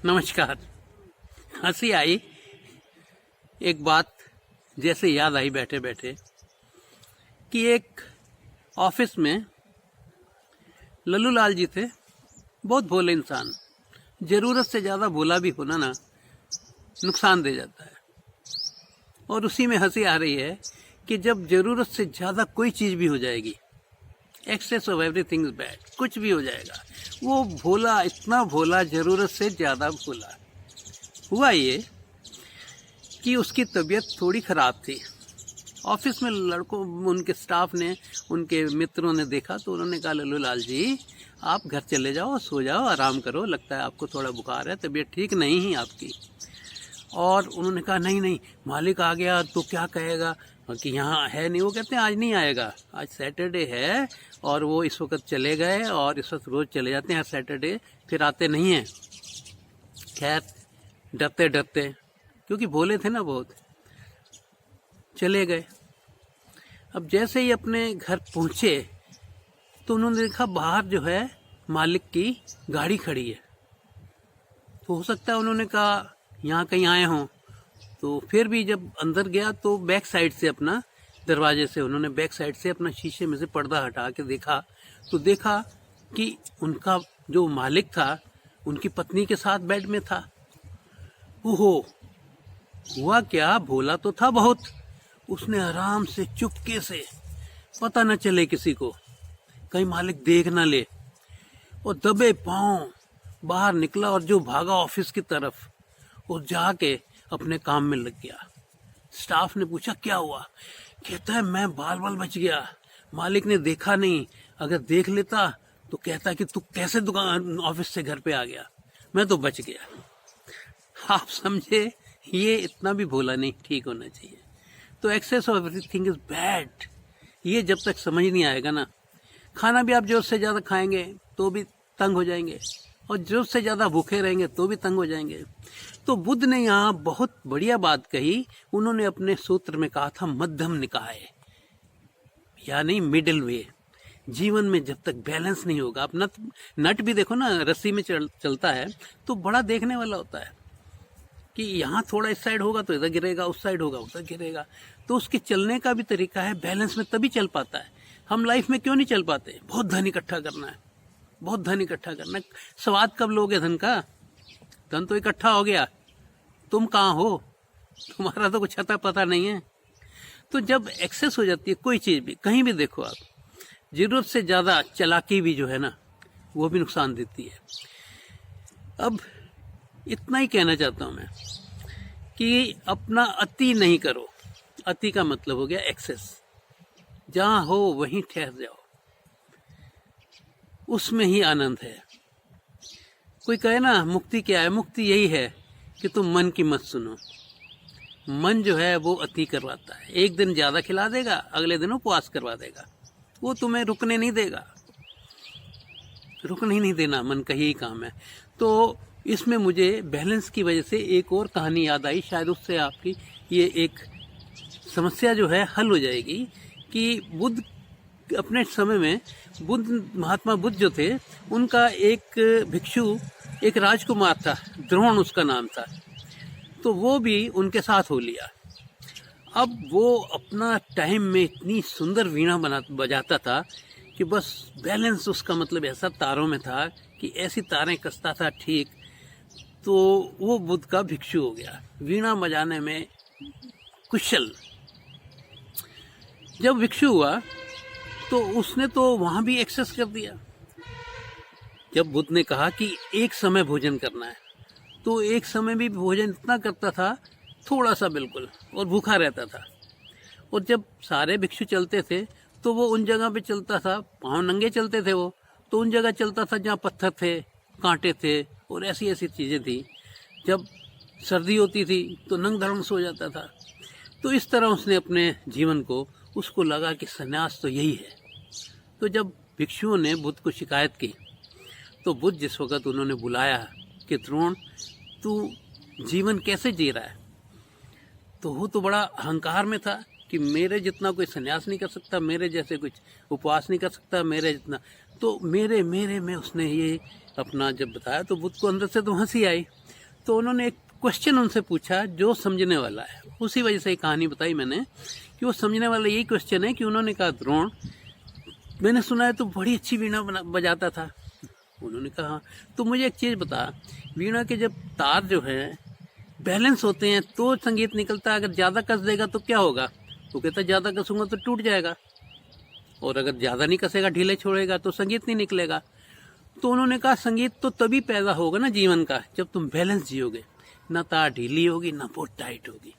नमस्कार। हंसी आई, एक बात जैसे याद आई बैठे बैठे कि एक ऑफिस में लल्लू लाल जी थे, बहुत भोले इंसान। जरूरत से ज्यादा भोला भी होना ना नुकसान दे जाता है। और उसी में हंसी आ रही है कि जब जरूरत से ज्यादा कोई चीज भी हो जाएगी, excess of everything is bad, कुछ भी हो जाएगा। वो भोला, इतना भोला, जरूरत से ज्यादा भोला। हुआ ये कि उसकी तबीयत थोड़ी खराब थी। ऑफिस में लड़कों, उनके स्टाफ ने, उनके मित्रों ने देखा तो उन्होंने कहा, लल्लू लाल जी आप घर चले जाओ, सो जाओ, आराम करो, लगता है आपको थोड़ा बुखार है, तबीयत ठीक नहीं है आपकी। और उन्होंने कहा नहीं नहीं, मालिक आ गया तो क्या कहेगा कि यहाँ है नहीं। वो कहते हैं आज नहीं आएगा, आज सैटरडे है और वो इस वक्त चले गए, और इस वक्त रोज चले जाते हैं सैटरडे, फिर आते नहीं हैं। खैर डरते डरते, क्योंकि भोले थे ना बहुत, चले गए। अब जैसे ही अपने घर पहुंचे तो उन्होंने देखा बाहर जो है मालिक की गाड़ी खड़ी है। तो हो सकता है उन्होंने कहा यहाँ कहीं आए हों। तो फिर भी जब अंदर गया तो बैक साइड से, अपना दरवाजे से उन्होंने बैक साइड से अपना शीशे में से पर्दा हटा के देखा, तो देखा कि उनका जो मालिक था उनकी पत्नी के साथ बेड में था। ओहो, हुआ क्या, भोला तो था बहुत। उसने आराम से चुपके से, पता न चले किसी को, कहीं मालिक देख ना ले, और दबे पांव बाहर निकला और जो भागा ऑफिस की तरफ, और जाके अपने काम में लग गया। स्टाफ ने पूछा क्या हुआ? कहता है मैं बाल बाल बच गया, मालिक ने देखा नहीं, अगर देख लेता तो कहता कि तू कैसे दुकान ऑफिस से घर पे आ गया, मैं तो बच गया। आप समझे, ये इतना भी भोला नहीं ठीक होना चाहिए। तो excess of everything is bad. ये जब तक समझ नहीं आएगा ना, खाना भी आप जरूरत से ज्यादा खाएंगे तो भी तंग हो जाएंगे, और जरूरत से ज्यादा भूखे रहेंगे तो भी तंग हो जाएंगे। तो बुद्ध ने यहाँ बहुत बढ़िया बात कही। उन्होंने अपने सूत्र में कहा था मध्यम निकाय, यानी मिडिल वे। जीवन में जब तक बैलेंस नहीं होगा, आप नट भी देखो ना, रस्सी में चलता है तो बड़ा देखने वाला होता है कि यहाँ थोड़ा इस साइड होगा तो इधर गिरेगा, उस साइड होगा उधर गिरेगा। तो उसके चलने का भी तरीका है, बैलेंस में तभी चल पाता है। हम लाइफ में क्यों नहीं चल पाते? बहुत धन इकट्ठा करना है, बहुत धन इकट्ठा करना है। स्वाद कब लोगे धन का? धन तो इकट्ठा हो गया, तुम कहाँ हो? तुम्हारा तो कुछ अता पता नहीं है। तो जब एक्सेस हो जाती है कोई चीज भी, कहीं भी देखो आप, जरूरत से ज्यादा चालाकी भी जो है ना, वो भी नुकसान देती है। अब इतना ही कहना चाहता हूं मैं कि अपना अति नहीं करो। अति का मतलब हो गया एक्सेस। जहां हो वहीं ठहर जाओ, उसमें ही आनंद है। कोई कहे ना मुक्ति क्या है? मुक्ति यही है कि तुम मन की मत सुनो। मन जो है वो अति करवाता है, एक दिन ज्यादा खिला देगा, अगले दिन उपवास करवा देगा। वो तुम्हें रुकने नहीं देगा, रुकने ही नहीं देना, मन का यही काम है। तो इसमें मुझे बैलेंस की वजह से एक और कहानी याद आई, शायद उससे आपकी ये एक समस्या जो है हल हो जाएगी। कि बुद्ध अपने समय में, महात्मा बुद्ध जो थे, उनका एक भिक्षु, एक राजकुमार था, द्रोण उसका नाम था। तो वो भी उनके साथ हो लिया। अब वो अपना टाइम में इतनी सुंदर वीणा बजाता था कि बस बैलेंस उसका मतलब ऐसा तारों में था कि ऐसी तारें कसता था ठीक। तो वो बुद्ध का भिक्षु हो गया, वीणा बजाने में कुशल। जब भिक्षु हुआ तो उसने तो वहां भी एक्सेस कर दिया। जब बुद्ध ने कहा कि एक समय भोजन करना है, तो एक समय भी भोजन इतना करता था, थोड़ा सा बिल्कुल, और भूखा रहता था। और जब सारे भिक्षु चलते थे तो वो उन जगह पे चलता था, पांव नंगे चलते थे वो, तो उन जगह चलता था जहाँ पत्थर थे, कांटे थे और ऐसी ऐसी चीजें थी। जब सर्दी होती थी तो नंग धड़ंग सो जाता था। तो इस तरह उसने अपने जीवन को, उसको लगा कि सन्यास तो यही है। तो जब भिक्षुओं ने बुद्ध को शिकायत की, तो बुद्ध जिस वक्त उन्होंने बुलाया कि द्रोण तू जीवन कैसे जी रहा है, तो वो तो बड़ा अहंकार में था कि मेरे जितना कोई सन्यास नहीं कर सकता, मेरे जैसे कुछ उपवास नहीं कर सकता, मेरे जितना। तो मेरे में उसने ये अपना जब बताया तो बुद्ध को अंदर से तो हंसी आई। तो उन्होंने एक क्वेश्चन उनसे पूछा जो समझने वाला है, उसी वजह से ये कहानी बताई मैंने कि वो समझने वाला यही क्वेश्चन है कि उन्होंने कहा, द्रोण मैंने सुना है तो बड़ी अच्छी वीणा बजाता था। उन्होंने कहा हाँ, तो मुझे एक चीज़ बता, वीणा के जब तार जो है बैलेंस होते हैं तो संगीत निकलता है, अगर ज़्यादा कस देगा तो क्या होगा? वो कहता है ज़्यादा कसूंगा तो टूट जाएगा, और अगर ज़्यादा नहीं कसेगा, ढीले छोड़ेगा तो संगीत नहीं निकलेगा। तो उन्होंने कहा संगीत तो तभी पैदा होगा ना जीवन का, जब तुम बैलेंस जियोगे, ना तार ढीली होगी ना बहुत टाइट होगी।